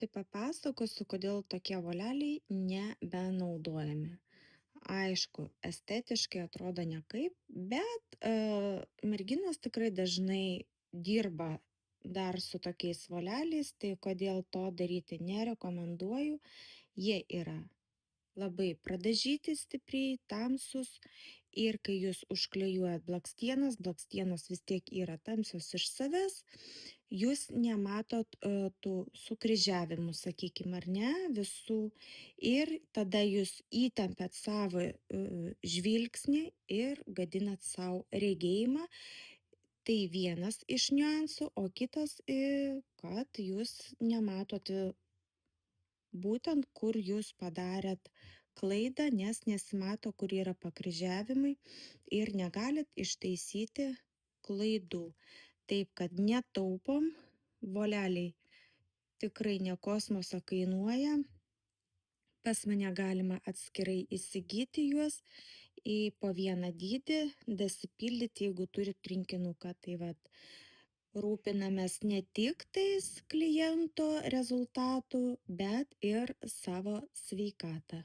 Tai papasakosiu, kodėl tokie voleliai nebenaudojami. Aišku, estetiškai atrodo nekaip, bet merginos tikrai dažnai dirba dar su tokiais voleliais, tai kodėl to daryti nerekomenduoju. Jie yra labai pradažyti stipriai, tamsūs ir kai jūs užklijuojat blakstienas vis tiek yra tamsios iš savęs, jūs nematot tų sukryžiavimų, sakykim, ar ne, visų. Ir tada jūs įtempiat savo žvilgsnį ir gadinat sau regėjimą. Tai vienas iš niuansų, o kitas, kad jūs nematot būtent kur jūs padarėt klaidą, nes nesimato, kur yra pakryžiavimai ir negalit ištaisyti klaidų. Taip kad netaupom, voleliai tikrai ne kosmoso kainuoja. Pas mane galima atskirai įsigyti juos į po vieną dydį, dasipildyti, jeigu turit rinkinuką. Tai vat, rūpinamės ne tik tais kliento rezultatų, bet ir savo sveikatą.